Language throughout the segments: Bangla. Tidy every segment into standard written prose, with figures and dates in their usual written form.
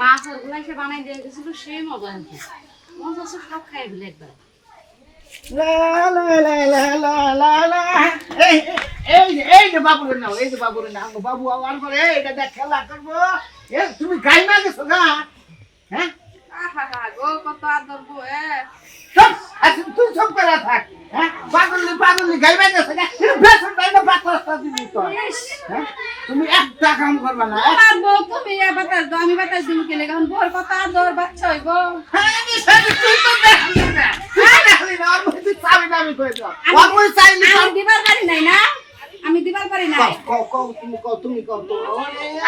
মাছ আর গুলা এসে বানাই দিয়ে গেছিল সেই মজা হচ্ছে মজা হচ্ছে সব খাই ফেলে একবার লা লা লা লা লা লা লা এই যে বাবুরে নাও এই যে বাবুরে নাও বাবু আমার করে এটা দেখ খেলা করবো তুমি গাই না গেছো গা হ্যাঁ আহা গো কত আদর গো সব আচ্ছা তুই সব করে থাক হ্যাঁ পাগলি গাই না গেছো গা বেসন তাই না বাতাসটা দিবি তো হ্যাঁ তুমি একটা কাম করবা না আর বউ তুমি বাতাস দাও আমি বাতাস দিমু কেলে এখন বউর কত আদর বাচ্চা হইব হ্যাঁ তুই তো দেখলি না দেখলি না আর তুই চাবি না আমি কই দাও বাবুই চাইলি আমি দিবার পারি নাই না আমি দিবার পারি নাই তুমি কও তো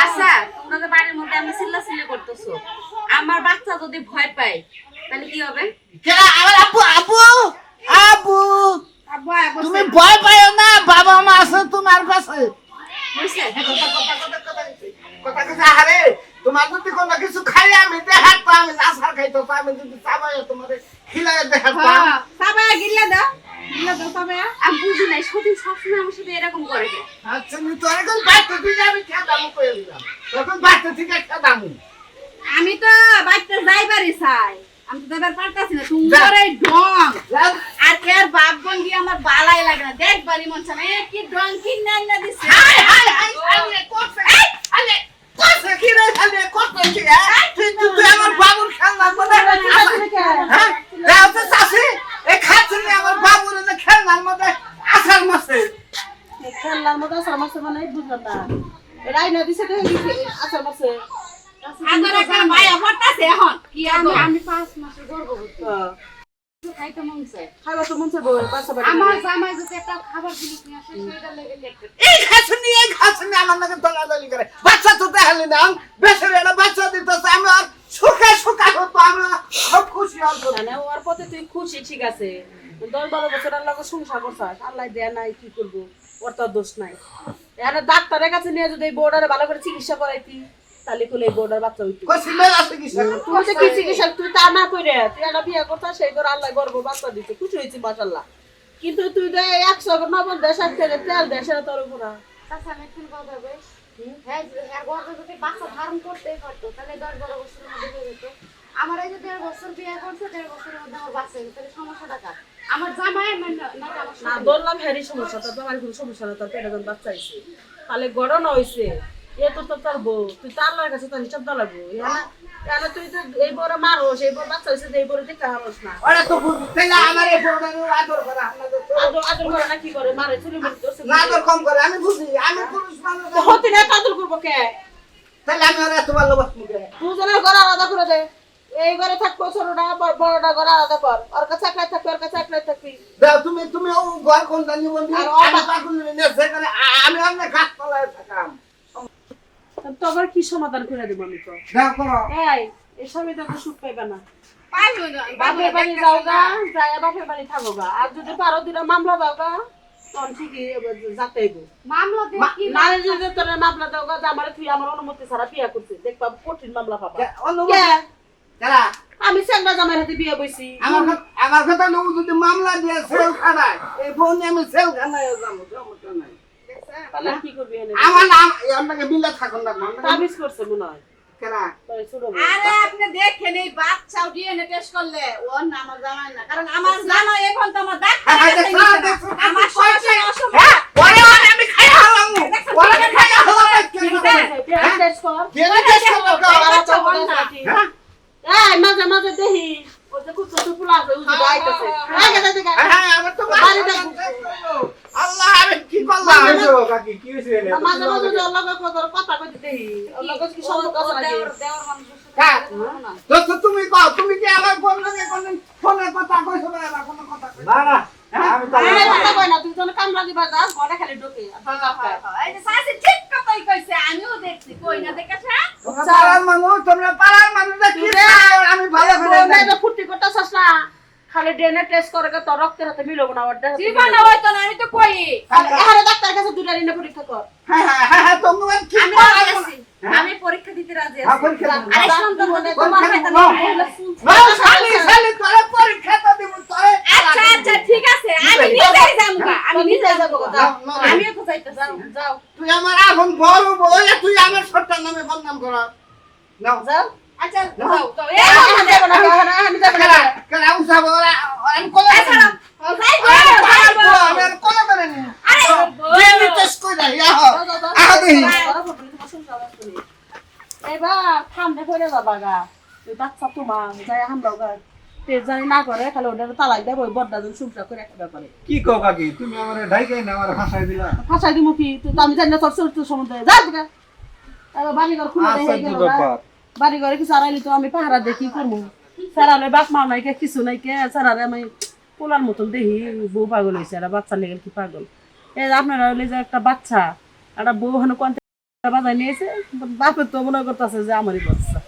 আচ্ছা তোমরা যে বাড়ির মধ্যে আমি চিল্লাচিল্লি করতেছো আমার বাচ্চা যদি ভয় পায় তাহলে কি হবে কেরা আমার আব্বু আব্বু আব্বু আব্বু তুমি ভয় পাও না বাবা মা আছে তোমার কাছে হইছে কথা কথা আরে তোমার যদি কোনো কিছু খাই আমি দেখাতো আমি আসার খাইতো আমি যদি চাবাই তোমার খিলাই দেখাতো সাবায়া গিল্লা দাও সাবায়া আমি বুঝি নাই সত্যি সবসময় আমার সাথে এরকম করে আচ্ছা আমি তো এখন বাইতে থেকে আমি খেদামু কই দিলাম তখন বাইতে থেকে খেদামু আমি তো বাইতে যাইবারই চাই আমি তো যাইবার পারতাছি না তোমার এই ঢং আর এর বাপ বোন দিয়ে আমার বালাই লাগে না দেখবারই মন চায় না কি ঢং কি না দিছে হাই হাই হাই আরে কোসে আরে কোসে কি রে আরে কোসে কি তুই আমার বাবুর খেলনা মনে হ্যাঁ দাও তো চাচি এই খাচ্ছি আমার বাবুর না খেলনার মধ্যে আসার মাসে খেলনার মধ্যে আসার মাসে মানে বুঝলাম না রাইনা দিছে তো আসার মাসে আদর একটা মায়া পড়তাছে এখন কি আমি 5 মাসের গর্ভবতী খাইতে মন চায় খাইবা তো মন চাইবো বাসা বাড়ি আমার জামাই যদি একটা খাবার জিনিস নিয়ে আসে সেটা লেগে লেগে এই খাচ্ছি আমার নাকি দলাদলি করে বাচ্চা তো দেখালি না বেশি একটা বাচ্চা দিতেছে আমি আর সুখে হতো আমরা খুব খুশি হতো না ওর পথে তুই খুশি ঠিক আছে 10-12 বছর আল্লাহ সংসার করছাস আল্লাহ দেয়া নাই কি করবো ওর তো দোষ নাই এখানে ডাক্তারের কাছে নিয়ে যদি এই বোর্ডারে ভালো করে চিকিৎসা করাইতি তাহলে কোলে এই বোর্ডার বাচ্চা হইতো কসিমের আছে কি তুই তো কি চিকিৎসা তুই তা না কইরে তুই একটা বিয়ে করছাস সেই করে আল্লাহ গর্ব বাচ্চা দিতে খুশি হইছি মাশাআল্লাহ কিন্তু তুই তো 100 দেশের থেকে তেল দেশের তোর উপর আচ্ছা আমি ফুল কথা কই হ্যাঁ এর গর্ভে যদি বাচ্চা ধারণ করতেই পারতো তাহলে 10-12 বছরের মধ্যে হয়ে যেত আমার এই যে 1.5 বছর বিয়ে করছে 1.5 বছরের মধ্যে আমার বাচ্চা হয়েছে তাহলে সমস্যাটা কার আমার জামাই না আমার না বললাম হ্যারি সমস্যা তোর আমার কোনো সমস্যা না তোর পেটে যখন বাচ্চা হইছে তাহলে গড়ন হইছে এ তো তোর বউ তুই তো আল্লাহর কাছে তোর হিসাব দাঁড়াবো এখানে তুই তো এই বড় মারোস এই বড় বাচ্চা হইছে এই বড় দেখতে হারোস না ওরা তো বুঝতেলা আমার এই বড়দার আদর করে আদর করে না কি করে মারে চুরি মুড়ি করছে না আদর কম করে আমি বুঝি আমি পুরুষ মানুষ তো হতে না আদর করবো কে তাহলে আমি ওরা এত ভালোবাসি মুখে তুই যেন ঘর আলাদা করে দে এই ঘরে থাকবো ছোটটা বড়টা ঘর আলাদা কর ওর কাছে একলাই থাকবি ওর কাছে একলাই থাকবি দাও তুমি ও ঘর কোন দানি বন্ধি আমি পাগল নিয়ে করে আমি অন্য গাছ তলায় থাকাম তোর কি সমাধান করে দেবো আমি তো দাও করো এই সবই তো সুখ পাইবে না পাইলো না বাপের বাড়ি যাও গা যায় বাপের বাড়ি থাকো গা আর যদি পারো দিলে মামলা দাও গা তখন ঠিকই যাতে মামলা দিয়ে কি মানে যদি তোর মামলা দাও গা যে আমার তুই আমার অনুমতি ছাড়া বিয়ে করছিস দেখবা কঠিন মামলা পাবা অনুমতি যারা আমি সেঙ্গা জামাই হাতে বিয়ে বইছি আমার কথা লোক যদি মামলা দিয়ে সেল খানায় এই ফোনে আমি সেল খানায় যাবো সমস্যা নাই তাহলে কি করবি এনে আমার নাম আপনাকে বিল্লা থাকুন না তাবিজ করছে মনে হয় কেনা তোর ছোট আরে আপনি দেখেন এই বাচ্চাও ডিএনএ টেস্ট করলে ওর না আমার জামাই না কারণ আমার জামাই এখন তো আমার আমার সংসারে অসম্ভব ওরে আমি খাই হলাম ওরে আমি খাই হলাম টেস্ট কর কেনা টেস্ট করব এই মাঝে মাঝে দেখি ওই যে কুত্তা টুকুলা আছে ওই যে গাইতেছে আগে যাতে গাই হ্যাঁ আমার তো বাড়ি দেখ আল্লাহ আমি কি করলাম কাকি কি হইছে মাঝে মাঝে যে আল্লাহ কথা কইতে দেখি আল্লাহ কি সম্পর্ক আছে নাকি দেওর মানুষের হ্যাঁ সাথে দোস্ত তুমি কও তুমি কি আমার ফোন লাগে কোন ফোনে কথা কইছো না বা কোনো কথা না না আমি তো আরে কথা কই না তুই তো কামলা দিবা যা ঘরে খালি ঢোকে এই যে সাসি ঠিক কথাই কইছে আমিও দেখছি কই না দেখেছ পাড়ার মানুষ তোমরা পাড়ার মানুষ কি আমি ভালো করে না ফুটি করতেছস না খালি ডিএনএ টেস্ট করে তো রক্তের হাতে মিলবো না ওটা জীবন হইতো না আমি তো কই এখানে ডাক্তার কাছে দুটা ডিএনএ পরীক্ষা কর হ্যাঁ তোমরা কি আমি রাজি আছি আমি পরীক্ষা দিতে রাজি আছি আরে সন্তান হলে তোমার হাতে খালি তোরে পরীক্ষা তো দিব তোরে আচ্ছা আচ্ছা ঠিক আছে আমি নিজেই যাবো আমি নিজেই যাবো আমিও তো যাইতেছি যাও তুই আমার এখন বড় বউ তুই আমার সরকার নামে বদনাম করা নাও যাও আচ্ছা যাও যাও এই আমি যাবো না আমি যাবো না কেন উঠাবো আমি কোলে ছাড়ো যাই গো আমি কোলে করে নি আরে আমি টেস্ট করে যাই দেখি এবার ঠান্ডা করে যাবা গা ওই বাচ্চা তোমার যাই হামলাও গা তেজ জানি না করে খালি ওটা তালাক দেবো ওই বড্ডা জন সুপটা করে একটা ব্যাপারে কি কও কাকি তুমি আমার ঢাইকাই না আমার ভাষায় দিলা ফাঁসাই দিব কি তুই তো আমি জানি না তোর চরিত্র সম্বন্ধে যা দিকা এবার বাড়িঘর খুলে আচ্ছা দেখে কি গেল ব্যাপার বাড়িঘরে কিছু আড়াইলি তো আমি পাহারা দিয়ে কি করবো সারালে বাপ মা নাই কে কিছু নাই কে সারালে আমি পোলার মতন দেখি বউ পাগল হয়েছে একটা বাচ্চা লেগে কি পাগল এই আপনারা হলে যে একটা বাচ্চা একটা বউ ওখানে কোন বাজায় নিয়েছে বাপের তো মনে করতেছে যে আমারই বাচ্চা